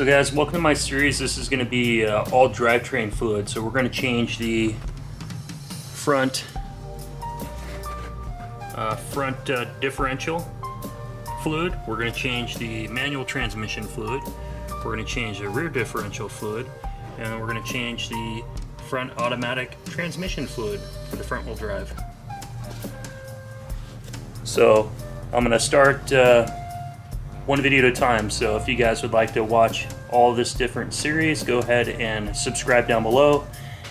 So guys, welcome to my series. This is going to be all drivetrain fluid. So we're going to change the front differential fluid. We're going to change the manual transmission fluid. We're going to change the rear differential fluid, and we're going to change the front automatic transmission fluid for the front wheel drive. So I'm going to start one video at a time. So if you guys would like to watch all this different series, go ahead and subscribe down below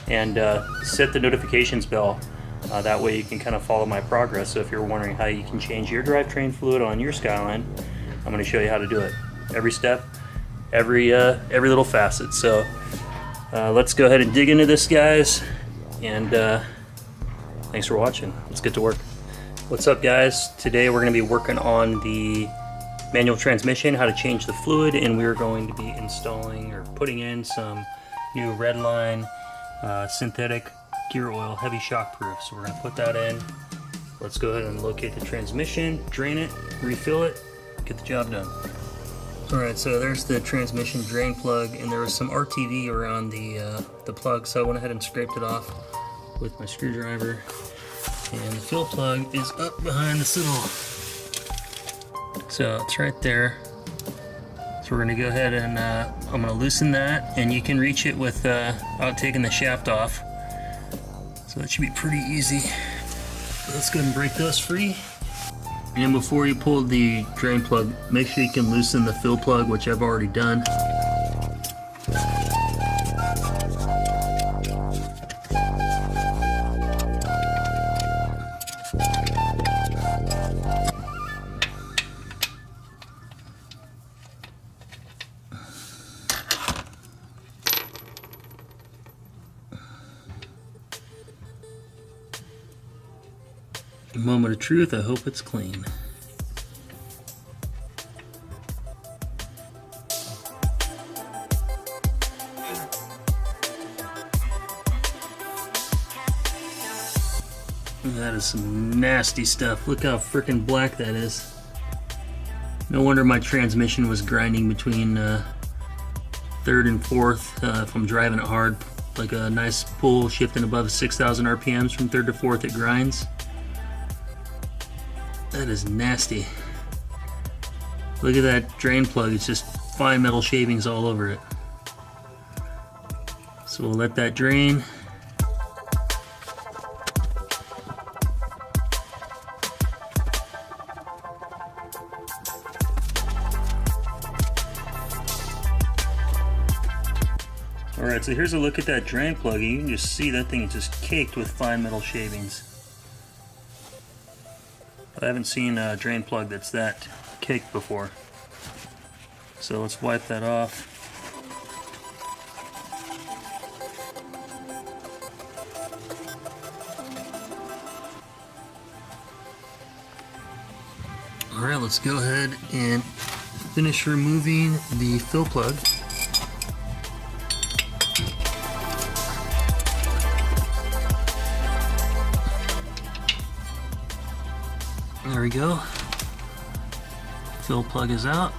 and set the notifications bell. That way you can kind of follow my progress. So if you're wondering how you can change your drivetrain fluid on your Skyline, I'm going to show you how to do it. Every step, every little facet. So let's go ahead and dig into this, guys. And thanks for watching. Let's get to work. What's up, guys? Today we're going to be working on the manual transmission, how to change the fluid, and we're going to be installing or putting in some new Redline synthetic gear oil heavy shock proof. So we're going to put that in. Let's go ahead and locate the transmission, drain it, refill it, get the job done. Alright, so there's the transmission drain plug, and there was some RTV around the plug, so I went ahead and scraped it off with my screwdriver. And the fill plug is up behind the sill. So it's right there. So we're going to go ahead and I'm going to loosen that, and you can reach it without taking the shaft off. So that should be pretty easy. Let's go ahead and break those free. And before you pull the drain plug, make sure you can loosen the fill plug, which I've already done. Moment of truth, I hope it's clean. That is some nasty stuff. Look how freaking black that is. No wonder my transmission was grinding between third and fourth if I'm driving it hard. Like a nice pull shifting above 6,000 RPMs from third to fourth, it grinds. That is nasty. Look at that drain plug, it's just fine metal shavings all over it. So we'll let that drain. Alright, so here's a look at that drain plug. You can just see that thing is just caked with fine metal shavings. I haven't seen a drain plug that's that caked before. So let's wipe that off. Alright, let's go ahead and finish removing the fill plug. There we go. Fill plug is out.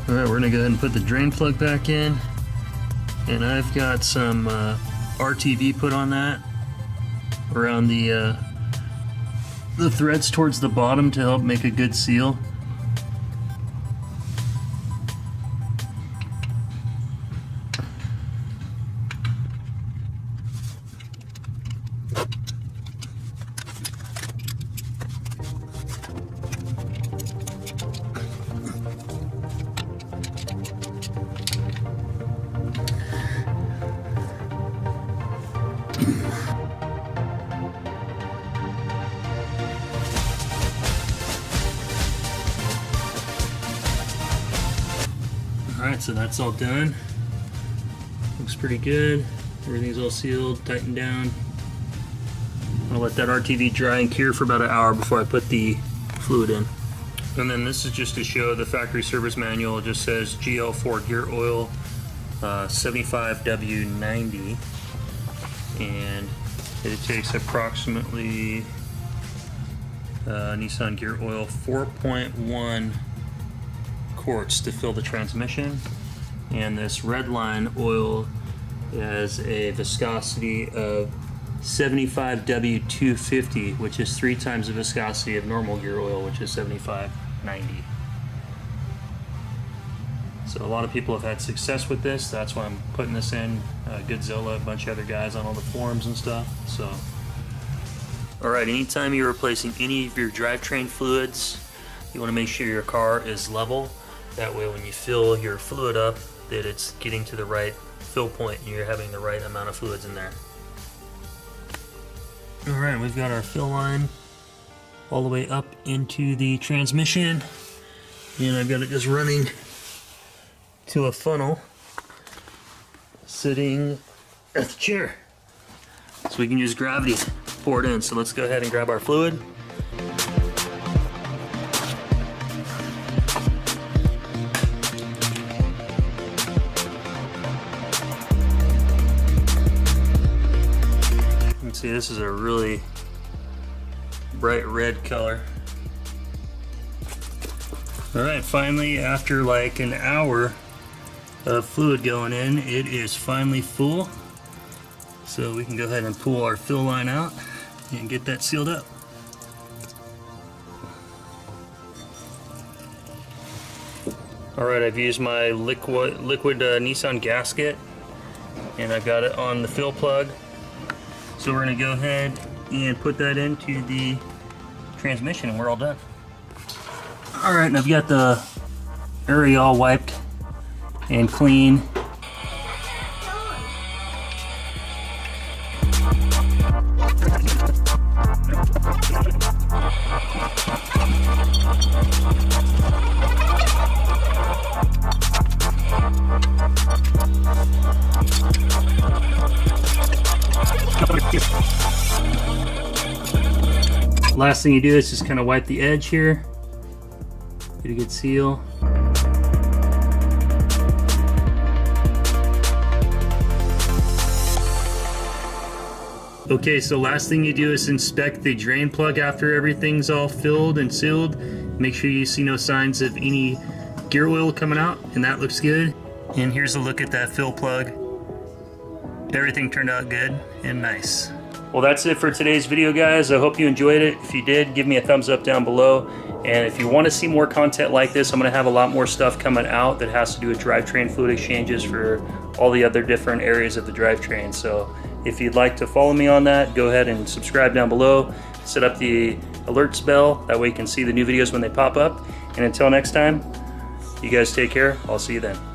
Alright, we're going to go ahead and put the drain plug back in. And I've got some RTV put on that around the threads towards the bottom to help make a good seal. Alright, so that's all done. Looks pretty good. Everything's all sealed, tightened down. I'll let that RTV dry and cure for about an hour before I put the fluid in. And then this is just to show the factory service manual. It just says GL4 gear oil 75W90, and it takes approximately Nissan gear oil 4.1 quarts to fill the transmission, and this Redline oil has a viscosity of 75W250, which is 3 times the viscosity of normal gear oil, which is 7590. So a lot of people have had success with this. That's why I'm putting this in. Godzilla, a bunch of other guys on all the forums and stuff. So, all right, anytime you're replacing any of your drivetrain fluids, you want to make sure your car is level. That way when you fill your fluid up, that it's getting to the right fill point and you're having the right amount of fluids in there. All right, we've got our fill line all the way up into the transmission, and I've got it just running to a funnel sitting at the chair. So we can use gravity to pour it in. So let's go ahead and grab our fluid. You can see this is a really bright red color. All right, finally, after like an hour of fluid going in, it is finally full. So we can go ahead and pull our fill line out and get that sealed up. All right, I've used my liquid Nissan gasket, and I've got it on the fill plug. So we're gonna go ahead and put that into the transmission, and we're all done. All right, and I've got the area all wiped and clean. Last thing you do is just kind of wipe the edge here. Get a good seal. Okay, so last thing you do is inspect the drain plug after everything's all filled and sealed. Make sure you see no signs of any gear oil coming out, and that looks good. And here's a look at that fill plug. Everything turned out good and nice. Well, that's it for today's video, guys. I hope you enjoyed it. If you did, give me a thumbs up down below. And if you want to see more content like this, I'm going to have a lot more stuff coming out that has to do with drivetrain fluid exchanges for all the other different areas of the drivetrain. So if you'd like to follow me on that, go ahead and subscribe down below. Set up the alerts bell. That way you can see the new videos when they pop up. And until next time, you guys take care. I'll see you then.